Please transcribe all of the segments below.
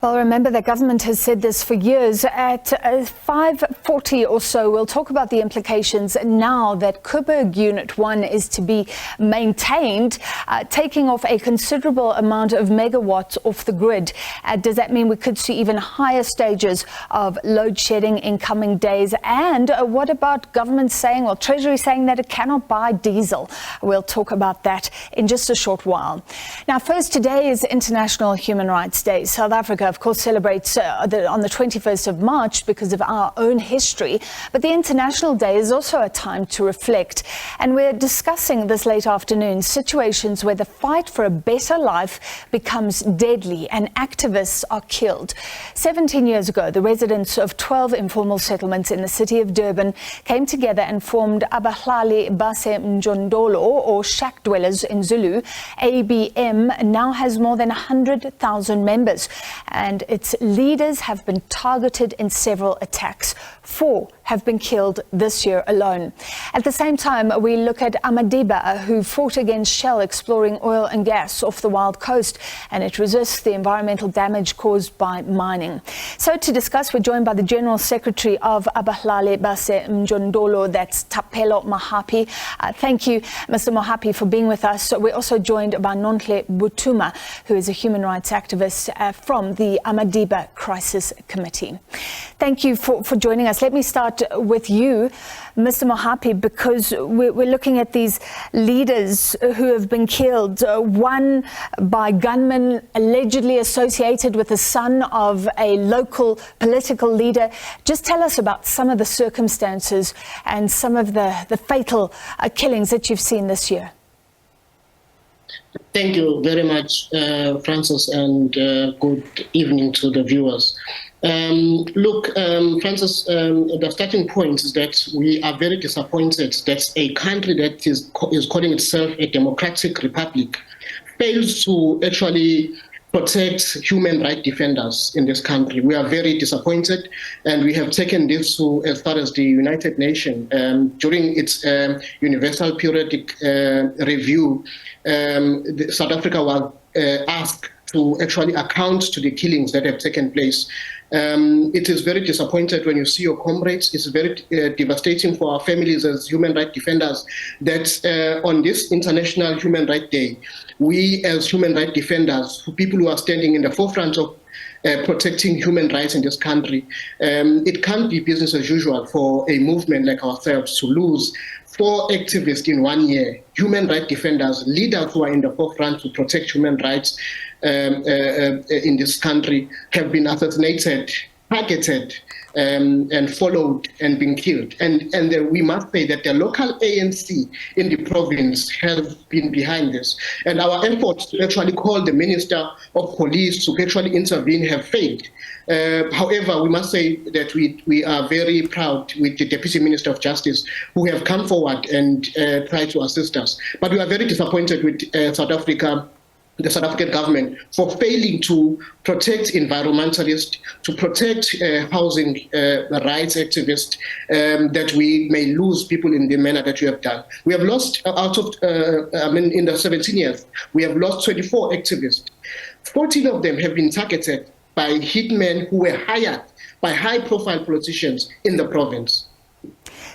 Well, remember, the government has said this for years. At 5:40 or so, we'll talk about the implications now that Coburg Unit 1 is to be maintained, taking off a considerable amount of megawatts off the grid. Does that mean we could see even higher stages of load shedding in coming days? And what about government saying, or Treasury saying, that it cannot buy diesel? We'll talk about that in just a short while. Now, first, today is International Human Rights Day. South Africa, of course, celebrates on the 21st of March because of our own history. But the International Day is also a time to reflect. And we're discussing this late afternoon situations where the fight for a better life becomes deadly and activists are killed. 17 years ago, the residents of 12 informal settlements in the city of Durban came together and formed Abahlali baseMjondolo, or shack dwellers in Zulu. ABM now has more than 100,000 members. And its leaders have been targeted in several attacks. 4 have been killed this year alone. At the same time, we look at Amadiba, who fought against Shell exploring oil and gas off the wild coast, and it resists the environmental damage caused by mining. So to discuss, we're joined by the General Secretary of Abahlali baseMjondolo, that's Thapelo Mohapi. Thank you, Mr. Mohapi, for being with us. We're also joined by Nonhle Buthuma, who is a human rights activist from the Amadiba Crisis Committee. Thank you for joining us. Let me start with you, Mr. Mohapi, because we're looking at these leaders who have been killed, one by gunmen allegedly associated with the son of a local political leader. Just tell us about some of the circumstances and some of the fatal killings that you've seen this year. Thank you very much, Francis, and good evening to the viewers. Francis, the starting point is that we are very disappointed that a country that is calling itself a democratic republic fails to actually protect human rights defenders in this country. We are very disappointed, and we have taken this to as far as the United Nations. During its universal periodic review, South Africa was asked to actually account to the killings that have taken place. It is very disappointing when you see your comrades. It's very devastating for our families as human rights defenders that on this International Human Rights Day, we as human rights defenders, people who are standing in the forefront of protecting human rights in this country, it can't be business as usual for a movement like ourselves to lose 4 activists in 1 year, human rights defenders, leaders who are in the forefront to protect human rights in this country, have been assassinated, targeted, and followed and been killed. And we must say that the local ANC in the province has been behind this. And our efforts to actually call the Minister of Police to actually intervene have failed. However, we must say that we are very proud with the Deputy Minister of Justice, who have come forward and tried to assist us. But we are very disappointed with South Africa, the South African government, for failing to protect environmentalists, to protect housing rights activists, that we may lose people in the manner that you have done. We have lost in the 17 years, we have lost 24 activists. 14 of them have been targeted by hitmen who were hired by high-profile politicians in the province.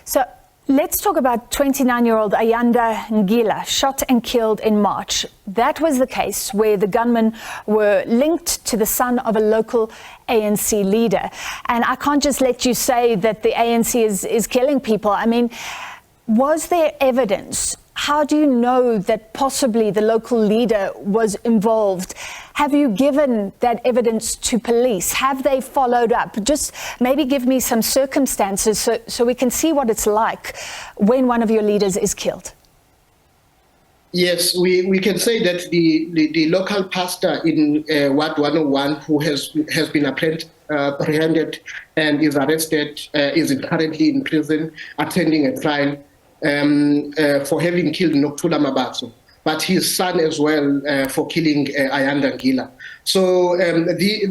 So let's talk about 29-year-old Ayanda Ngila, shot and killed in March. That was the case where the gunmen were linked to the son of a local ANC leader. And I can't just let you say that the ANC is killing people. I mean, was there evidence? How do you know that possibly the local leader was involved? Have you given that evidence to police? Have they followed up? Just maybe give me some circumstances so we can see what it's like when one of your leaders is killed. Yes, we can say that the local pastor in Ward 101 who has been apprehended and is arrested is currently in prison attending a trial for having killed Nonhle Buthuma, but his son as well for killing Ayanda Ngila. So is he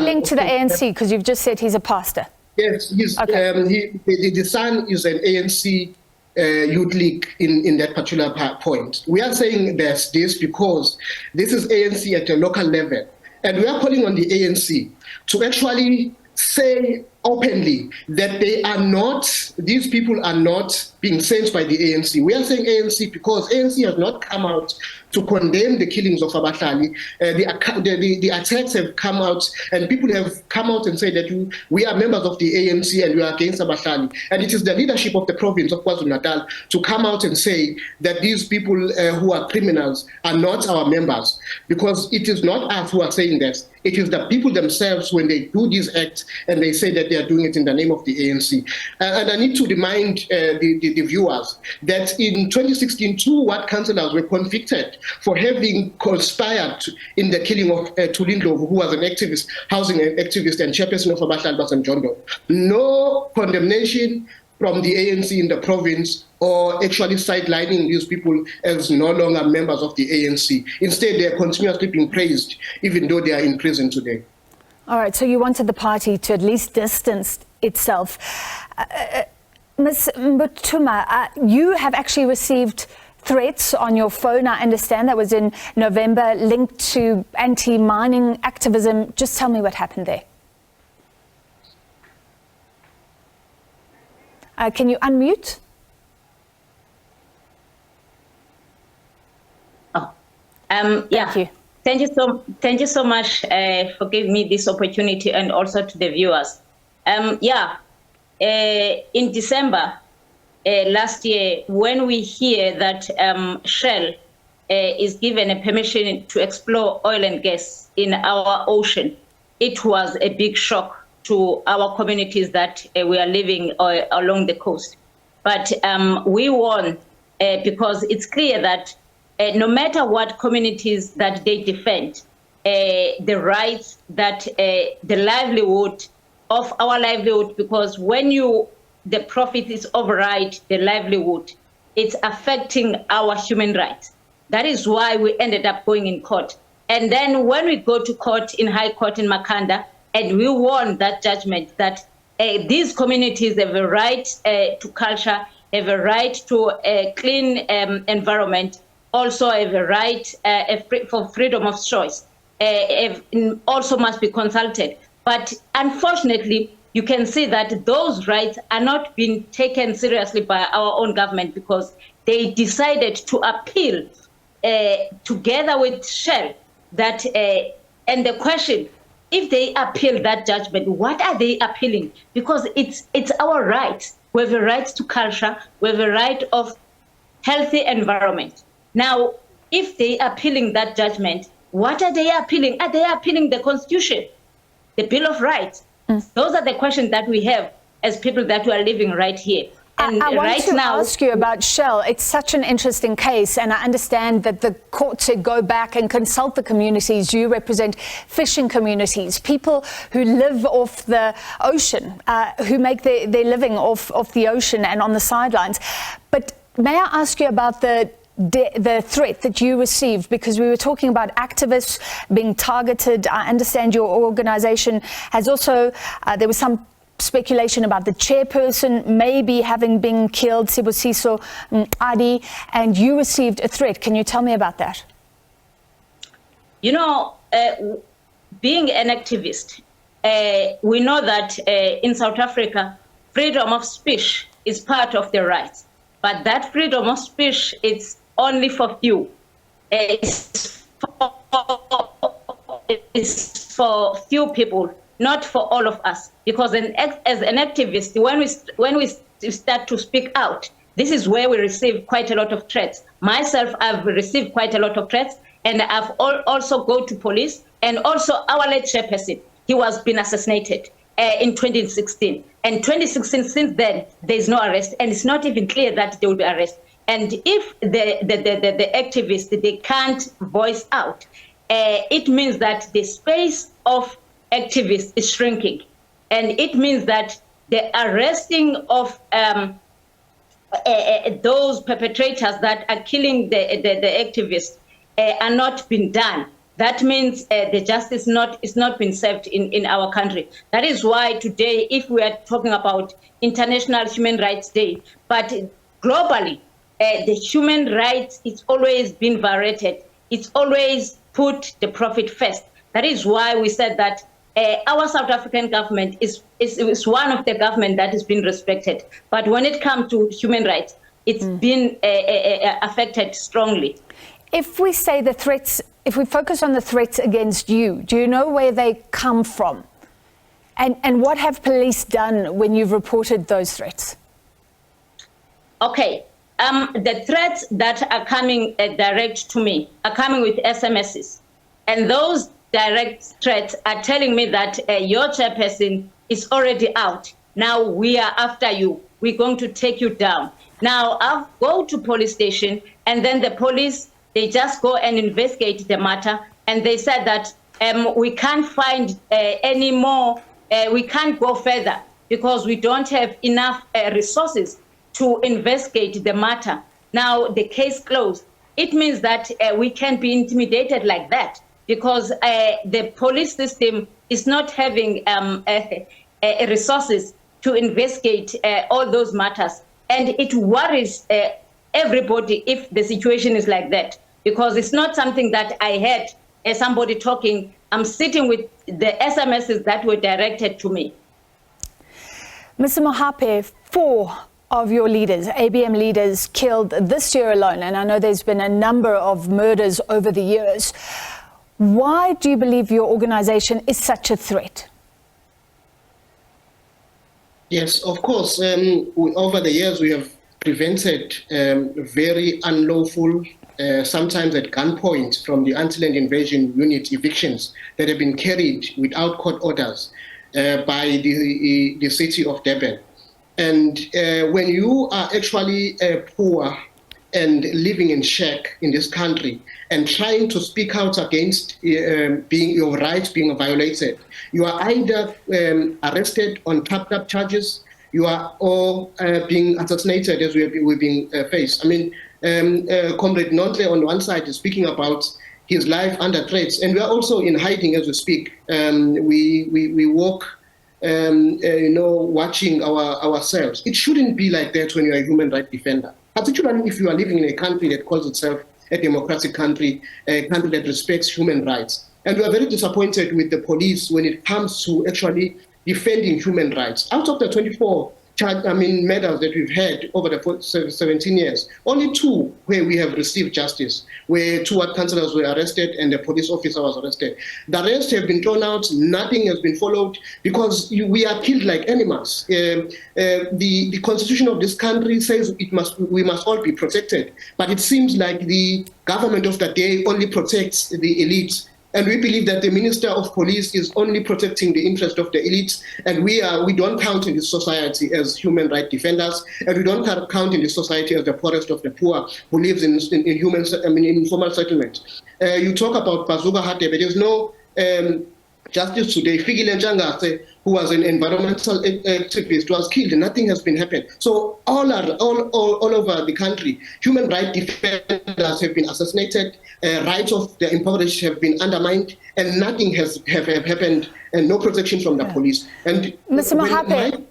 linked to the ANC? Because you've just said he's a pastor. Yes, the son is an ANC youth league in that particular point. We are saying there's this because this is ANC at a local level. And we are calling on the ANC to actually say openly that these people are not being sent by the ANC. We are saying ANC because ANC has not come out to condemn the killings of Abahlali. The attacks have come out, and people have come out and said that we are members of the ANC and we are against Abahlali. And it is the leadership of the province of KwaZulu-Natal to come out and say that these people who are criminals are not our members, because it is not us who are saying that. It is the people themselves when they do these acts and they say that they are doing it in the name of the ANC. And I need to remind the viewers that in 2016, 2 ward councillors were convicted for having conspired in the killing of Tulindlovu, who was an activist, housing activist and chairperson of Abahlali baseMjondolo. No condemnation from the ANC in the province or actually sidelining these people as no longer members of the ANC. Instead, they are continuously being praised, even though they are in prison today. All right, so you wanted the party to at least distance itself. Ms. Buthuma, you have actually received threats on your phone. I understand that was in November, linked to anti-mining activism. Just tell me what happened there. Can you unmute? Yeah. Thank you so much for giving me this opportunity, and also to the viewers. In December last year, when we hear that Shell is given a permission to explore oil and gas in our ocean, it was a big shock to our communities that we are living along the coast. But we won because it's clear that no matter what communities that they defend, the rights that the livelihood of our livelihood, because when the profit is override the livelihood, it's affecting our human rights. That is why we ended up going in court. And then when we go to court in High Court in Makanda, and we won that judgment that these communities have a right to culture, have a right to a clean environment, also have a right for freedom of choice, also must be consulted. But unfortunately, you can see that those rights are not being taken seriously by our own government, because they decided to appeal together with Shell that, and the question, if they appeal that judgment, what are they appealing? Because it's our right. We have a right to culture. We have a right of healthy environment. Now, if they are appealing that judgment, what are they appealing? Are they appealing the Constitution, the Bill of Rights? Those are the questions that we have as people that we are living right here. And I want to ask you about Shell. It's such an interesting case, and I understand that the court said go back and consult the communities. You represent fishing communities, people who live off the ocean, who make their living off the ocean and on the sidelines. But may I ask you about the threat that you received, because we were talking about activists being targeted. I understand your organization has also, there was some speculation about the chairperson maybe having been killed, Sibusiso Adi, and you received a threat. Can you tell me about that? You know, being an activist, we know that in South Africa, freedom of speech is part of the rights, but that freedom of speech is only for few. It's for few people, not for all of us. Because as an activist, when we start to speak out, this is where we receive quite a lot of threats. Myself, I've received quite a lot of threats, and I've also go to police, and also our late chairperson, he was been assassinated in 2016. And 2016, since then, there's no arrest, and it's not even clear that they will be arrested. And if the activists, they can't voice out, it means that the space of activists is shrinking. And it means that the arresting of those perpetrators that are killing the activists are not being done. That means the justice is not being served in our country. That is why today, if we are talking about International Human Rights Day, but globally, the human rights, it's always been violated. It's always put the profit first. That is why we said that our South African government is one of the government that has been respected. But when it comes to human rights, it's been affected strongly. If we say the threats, if we focus on the threats against you, do you know where they come from? And what have police done when you've reported those threats? Okay. The threats that are coming direct to me are coming with SMSs. And those direct threats are telling me that your chairperson is already out. Now we are after you. We're going to take you down. Now I'll go to police station, and then the police, they just go and investigate the matter. And they said that we can't find any more, we can't go further because we don't have enough resources to investigate the matter. Now the case closed. It means that we can't be intimidated like that, because the police system is not having resources to investigate all those matters. And it worries everybody if the situation is like that, because it's not something that I heard somebody talking. I'm sitting with the SMSs that were directed to me. Mr. Mohapi, 4 of your leaders, ABM leaders, killed this year alone, and I know there's been a number of murders over the years. Why do you believe your organization is such a threat? Yes, of course. Over the years, we have prevented very unlawful, sometimes at gunpoint, from the anti-land invasion unit evictions that have been carried without court orders by the City of Durban. And when you are actually poor and living in shack in this country and trying to speak out against your rights being violated, you are either arrested on tap-tap charges, you are all being assassinated, as we're being faced. I mean, Comrade Nonhle on one side is speaking about his life under threats, and we are also in hiding as we speak. We walk, watching ourselves. It shouldn't be like that when you're a human rights defender, particularly if you are living in a country that calls itself a democratic country, a country that respects human rights. And we are very disappointed with the police when it comes to actually defending human rights. Out of the 24 medals that we've had over the 17 years, only 2 where we have received justice, where 2 ward councillors were arrested and the police officer was arrested. The rest have been thrown out, nothing has been followed, because we are killed like animals. The constitution of this country says we must all be protected, but it seems like the government of the day only protects the elite. And we believe that the Minister of Police is only protecting the interest of the elites, and we don't count in this society as human rights defenders, and we don't count in this society as the poorest of the poor who lives in informal settlement. You talk about Bazuka Hatebe. There's no justice today. Fikile Njangase, who was an environmental activist, was killed, and nothing has been happened. So all over the country, human rights defenders have been assassinated, rights of the impoverished have been undermined, and nothing has happened, and no protection from the police. And Mr. Mohapi,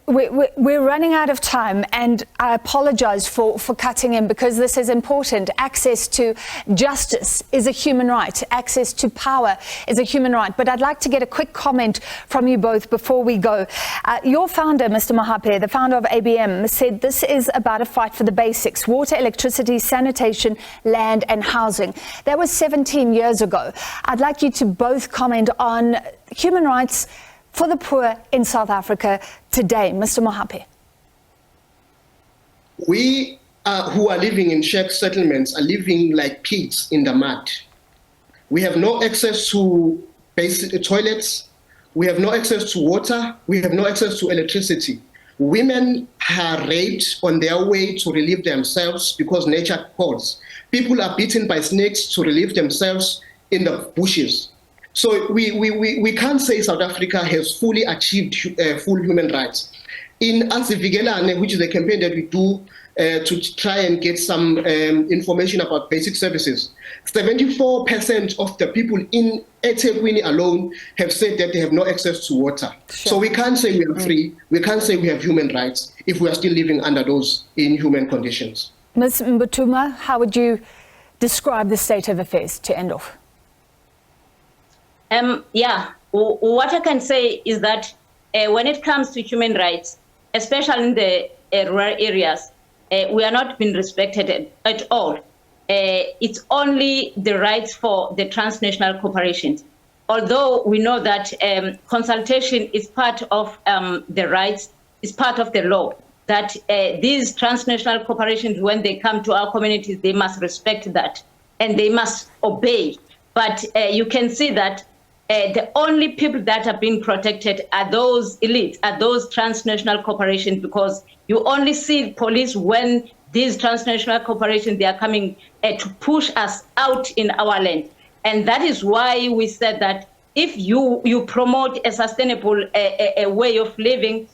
we're running out of time, and I apologize for cutting in, because this is important. Access to justice is a human right. Access to power is a human right. But I'd like to get a quick comment from you both before we go. Your founder, Mr. Mohapi, the founder of ABM, said this is about a fight for the basics: water, electricity, sanitation, land and housing. That was 17 years ago. I'd like you to both comment on human rights for the poor in South Africa today. Mr. Mohapi. We who are living in shared settlements are living like pigs in the mud. We have no access to basic toilets. We have no access to water. We have no access to electricity. Women are raped on their way to relieve themselves because nature calls. People are beaten by snakes to relieve themselves in the bushes. So we can't say South Africa has fully achieved full human rights. In Ansivigelane, which is a campaign that we do to try and get some information about basic services, 74% of the people in eThekwini alone have said that they have no access to water. Sure. So we can't say we are free, we can't say we have human rights if we are still living under those inhuman conditions. Ms. Buthuma, how would you describe the state of affairs to end off? What I can say is that when it comes to human rights, especially in the rural areas, we are not being respected at all. It's only the rights for the transnational corporations. Although we know that consultation is part of the rights, is part of the law, that these transnational corporations, when they come to our communities, they must respect that and they must obey. But you can see that the only people that are being protected are those elites, are those transnational corporations, because you only see police when these transnational corporations, they are coming to push us out in our land. And that is why we said that if you promote a sustainable a way of living,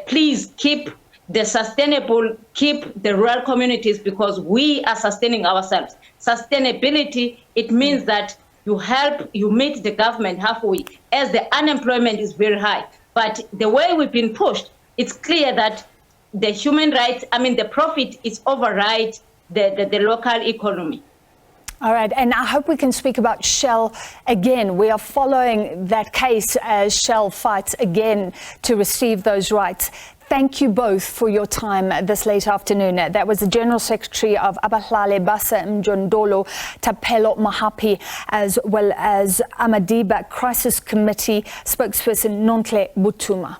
please keep the sustainable, keep the rural communities, because we are sustaining ourselves. Sustainability, it means that you meet the government halfway, as the unemployment is very high. But the way we've been pushed, it's clear that the human rights, the profit is override the local economy. All right, and I hope we can speak about Shell again. We are following that case as Shell fights again to receive those rights. Thank you both for your time this late afternoon. That was the General Secretary of Abahlali, baseMjondolo, Thapelo Mohapi, as well as Amadiba Crisis Committee spokesperson Nonhle Buthuma.